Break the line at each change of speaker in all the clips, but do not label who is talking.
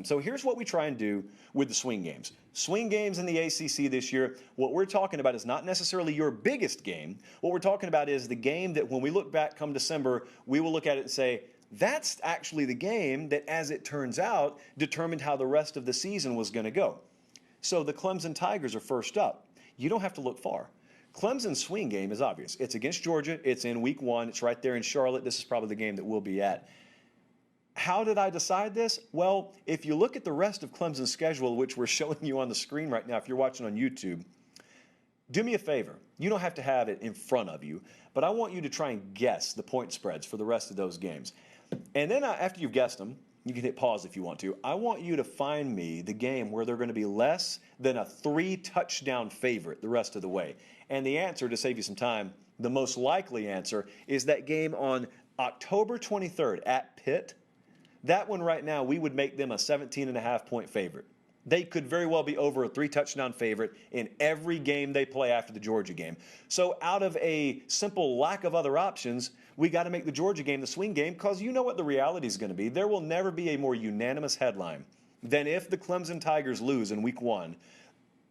So here's what we try and do with the swing games. Swing games in the ACC this year, what we're talking about is not necessarily your biggest game. What we're talking about is the game that when we look back come December, we will look at it and say, that's actually the game that, as it turns out, determined how the rest of the season was going to go. So the Clemson Tigers are first up. You don't have to look far. Clemson's swing game is obvious. It's against Georgia. It's in week 1. It's right there in Charlotte. This is probably the game that we'll be at. How did I decide this? Well, if you look at the rest of Clemson's schedule, which we're showing you on the screen right now if you're watching on YouTube, do me a favor. You don't have to have it in front of you, but I want you to try and guess the point spreads for the rest of those games. And then after you've guessed them, you can hit pause if you want to. I want you to find me the game where they're going to be less than a 3-touchdown favorite the rest of the way. And the answer, to save you some time, the most likely answer is that game on October 23rd at Pitt. That one right now, we would make them a 17.5-point favorite. They could very well be over a 3-touchdown favorite in every game they play after the Georgia game. So out of a simple lack of other options, we got to make the Georgia game the swing game, because you know what the reality is going to be. There will never be a more unanimous headline than if the Clemson Tigers lose in week 1,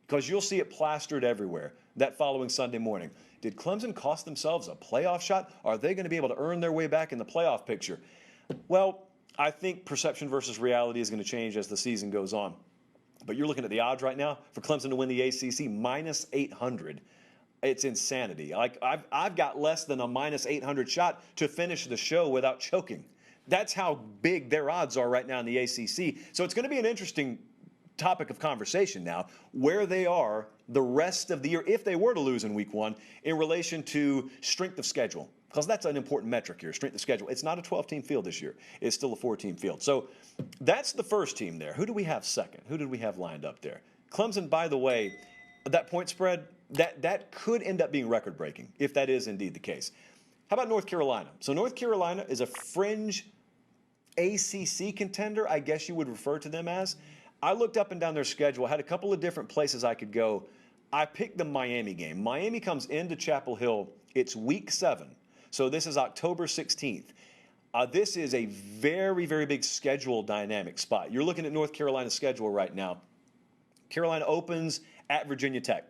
because you'll see it plastered everywhere that following Sunday morning. Did Clemson cost themselves a playoff shot? Are they going to be able to earn their way back in the playoff picture? Well, I think perception versus reality is going to change as the season goes on. But you're looking at the odds right now for Clemson to win the ACC, minus 800. It's insanity. Like I've got less than a minus 800 shot to finish the show without choking. That's how big their odds are right now in the ACC. So it's going to be an interesting topic of conversation now, where they are the rest of the year, if they were to lose in week 1, in relation to strength of schedule. Because that's an important metric here, strength of schedule. It's not a 12-team field this year. It's still a 4-team field. So that's the first team there. Who do we have second? Who did we have lined up there? Clemson, by the way, that point spread, that could end up being record-breaking, if that is indeed the case. How about North Carolina? So North Carolina is a fringe ACC contender, I guess you would refer to them as. I looked up and down their schedule, had a couple of different places I could go. I picked the Miami game. Miami comes into Chapel Hill. It's week 7. So this is October 16th. This is a very, very big schedule dynamic spot. You're looking at North Carolina's schedule right now. Carolina opens at Virginia Tech.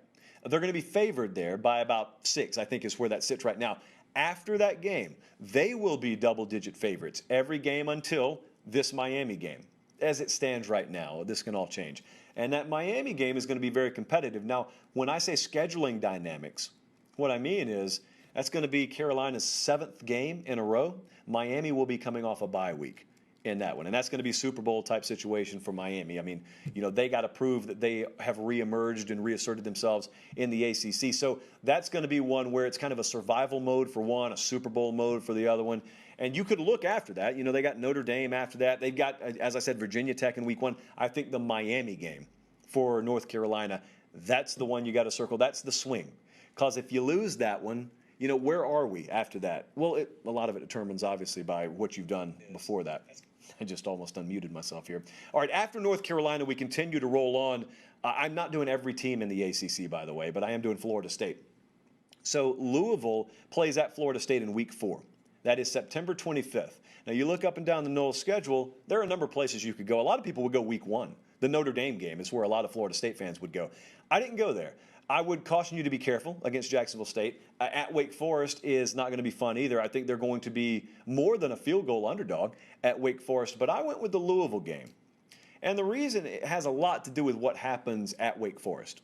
They're going to be favored there by about 6, I think is where that sits right now. After that game, they will be double-digit favorites every game until this Miami game. As it stands right now, this can all change. And that Miami game is going to be very competitive. Now, when I say scheduling dynamics, what I mean is that's going to be Carolina's 7th game in a row. Miami will be coming off a bye week in that one. And that's going to be a Super Bowl type situation for Miami. I mean, you know, they got to prove that they have reemerged and reasserted themselves in the ACC. So that's going to be one where it's kind of a survival mode for one, a Super Bowl mode for the other one. And you could look after that. You know, they got Notre Dame after that. They've got, as I said, Virginia Tech in week 1. I think the Miami game for North Carolina, that's the one you got to circle. That's the swing. Because if you lose that one, you know, where are we after that? Well, a lot of it determines, obviously, by what you've done before that. I just almost unmuted myself here. All right, after North Carolina, we continue to roll on. I'm not doing every team in the ACC, by the way, but I am doing Florida State. So Louisville plays at Florida State in week 4. That is September 25th. Now, you look up and down the Noles schedule, there are a number of places you could go. A lot of people would go week 1. The Notre Dame game is where a lot of Florida State fans would go. I didn't go there. I would caution you to be careful against Jacksonville State. At Wake Forest is not going to be fun either. I think they're going to be more than a field goal underdog at Wake Forest. But I went with the Louisville game. And the reason it has a lot to do with what happens at Wake Forest.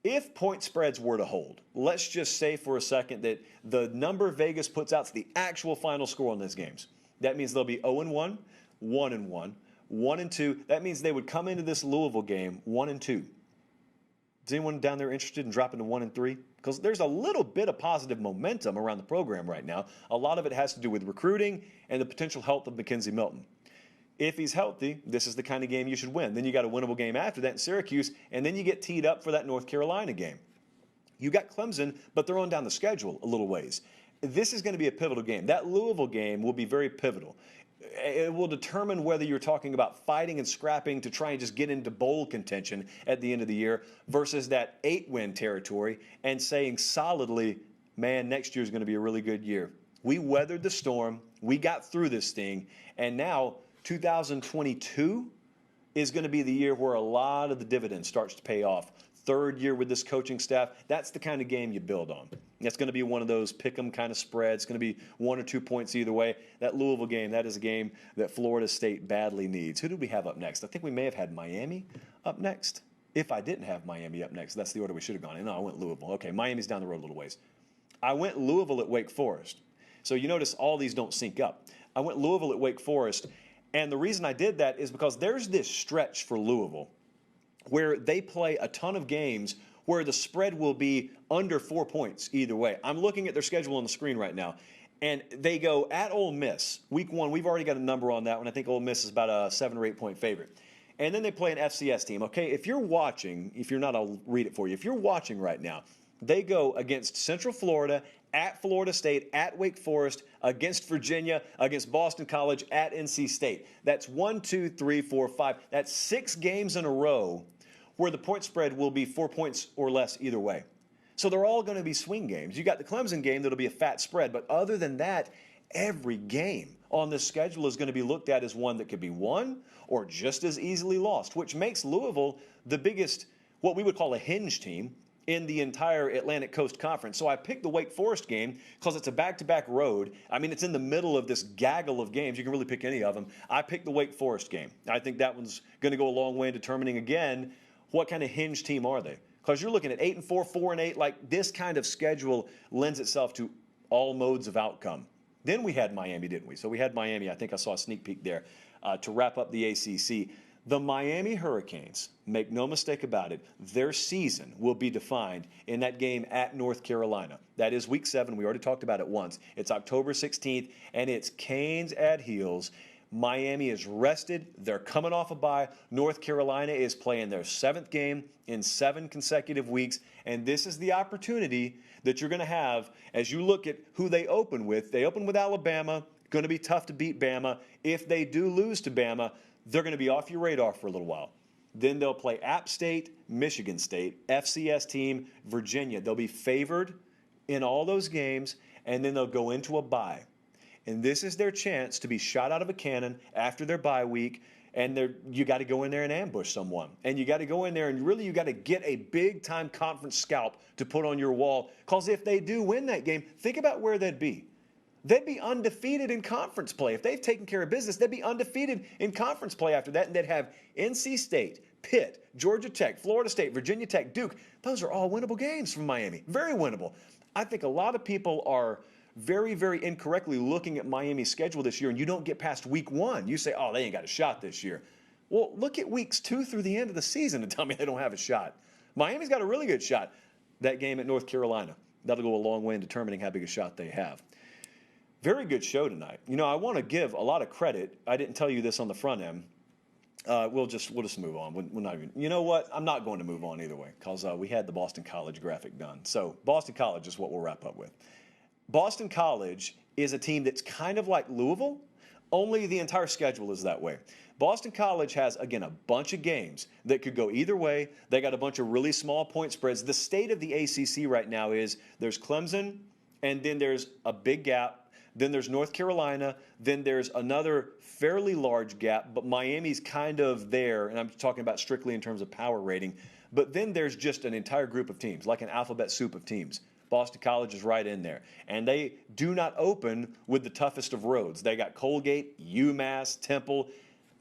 If point spreads were to hold, let's just say for a second that the number Vegas puts out is the actual final score on those games. That means they'll be 0-1, 1-1, 1-2. That means they would come into this Louisville game 1-2. Is anyone down there interested in dropping to 1-3? Because there's a little bit of positive momentum around the program right now. A lot of it has to do with recruiting and the potential health of Mackenzie Milton. If he's healthy, this is the kind of game you should win. Then you got a winnable game after that in Syracuse, and then you get teed up for that North Carolina game. You got Clemson, but they're on down the schedule a little ways. This is going to be a pivotal game. That Louisville game will be very pivotal. It will determine whether you're talking about fighting and scrapping to try and just get into bowl contention at the end of the year versus that 8-win territory and saying solidly, man, next year is going to be a really good year. We weathered the storm. We got through this thing. And now 2022 is going to be the year where a lot of the dividends starts to pay off. Third year with this coaching staff, that's the kind of game you build on. That's going to be one of those pick 'em kind of spreads. It's going to be 1 or 2 points either way. That Louisville game, that is a game that Florida State badly needs. Who did we have up next? I think we may have had Miami up next. If I didn't have Miami up next, that's the order we should have gone in. No, I went Louisville. Okay, Miami's down the road a little ways. I went Louisville at Wake Forest. So you notice all these don't sync up. I went Louisville at Wake Forest, and the reason I did that is because there's this stretch for Louisville where they play a ton of games where the spread will be under 4 points either way. I'm looking at their schedule on the screen right now, and they go at Ole Miss. Week 1, we've already got a number on that one. I think Ole Miss is about a 7 or 8 point favorite. And then they play an FCS team. Okay, if you're watching, if you're not, I'll read it for you. If you're watching right now, they go against Central Florida, at Florida State, at Wake Forest, against Virginia, against Boston College, at NC State. That's 1, 2, 3, 4, 5. That's 6 games in a row where the point spread will be 4 points or less either way. So they're all going to be swing games. You got the Clemson game that'll be a fat spread, but other than that, every game on this schedule is going to be looked at as one that could be won or just as easily lost, which makes Louisville the biggest, what we would call a hinge team in the entire Atlantic Coast Conference. So I picked the Wake Forest game because it's a back-to-back road. I mean, it's in the middle of this gaggle of games. You can really pick any of them. I picked the Wake Forest game. I think that one's going to go a long way in determining, again, what kind of hinge team are they? Because you're looking at 8-4, 4-8. Like, this kind of schedule lends itself to all modes of outcome. Then we had Miami, didn't we? So we had Miami. I think I saw a sneak peek there to wrap up the ACC. The Miami Hurricanes, make no mistake about it, their season will be defined in that game at North Carolina. That is Week 7. We already talked about it once. It's October 16th, and it's Canes at Heels. Miami is rested. They're coming off a bye. North Carolina is playing their 7th game in 7 consecutive weeks, and this is the opportunity that you're going to have as you look at who they open with. They open with Alabama. Going to be tough to beat Bama. If they do lose to Bama, they're going to be off your radar for a little while. Then they'll play App State, Michigan State, FCS team, Virginia. They'll be favored in all those games, and then they'll go into a bye. And this is their chance to be shot out of a cannon after their bye week, and you got to go in there and ambush someone. And you got to go in there and really you got to get a big-time conference scalp to put on your wall, because if they do win that game, think about where they'd be. They'd be undefeated in conference play. If they've taken care of business, they'd be undefeated in conference play after that, and they'd have NC State, Pitt, Georgia Tech, Florida State, Virginia Tech, Duke. Those are all winnable games from Miami. Very winnable. I think a lot of people are very, very incorrectly looking at Miami's schedule this year, and you don't get past Week 1. You say, oh, they ain't got a shot this year. Well, look at Weeks 2 through the end of the season and tell me they don't have a shot. Miami's got a really good shot. That game at North Carolina, that'll go a long way in determining how big a shot they have. Very good show tonight. You know, I want to give a lot of credit. I didn't tell you this on the front end. We'll just move on. We're not even. You know what? I'm not going to move on either way, because we had the Boston College graphic done. So Boston College is what we'll wrap up with. Boston College is a team that's kind of like Louisville, only the entire schedule is that way. Boston College has, again, a bunch of games that could go either way. They got a bunch of really small point spreads. The state of the ACC right now is there's Clemson, and then there's a big gap. Then there's North Carolina. Then there's another fairly large gap, but Miami's kind of there, and I'm talking about strictly in terms of power rating. But then there's just an entire group of teams, like an alphabet soup of teams. Boston College is right in there. And they do not open with the toughest of roads. They got Colgate, UMass, Temple.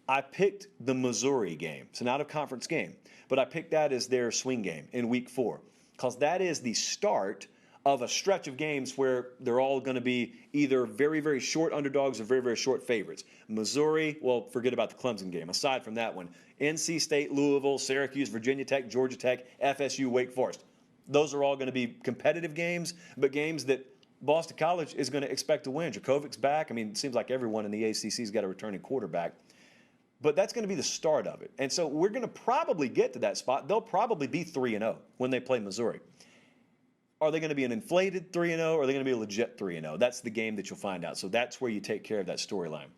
I picked the Missouri game. It's an out-of-conference game. But I picked that as their swing game in Week 4, because that is the start of a stretch of games where they're all going to be either very, very short underdogs or very, very short favorites. Missouri, well, forget about the Clemson game. Aside from that one, NC State, Louisville, Syracuse, Virginia Tech, Georgia Tech, FSU, Wake Forest. Those are all going to be competitive games, but games that Boston College is going to expect to win. Djokovic's back. I mean, it seems like everyone in the ACC's got a returning quarterback. But that's going to be the start of it. And so we're going to probably get to that spot. They'll probably be 3-0 when they play Missouri. Are they going to be an inflated 3-0, or are they going to be a legit 3-0? That's the game that you'll find out. So that's where you take care of that storyline.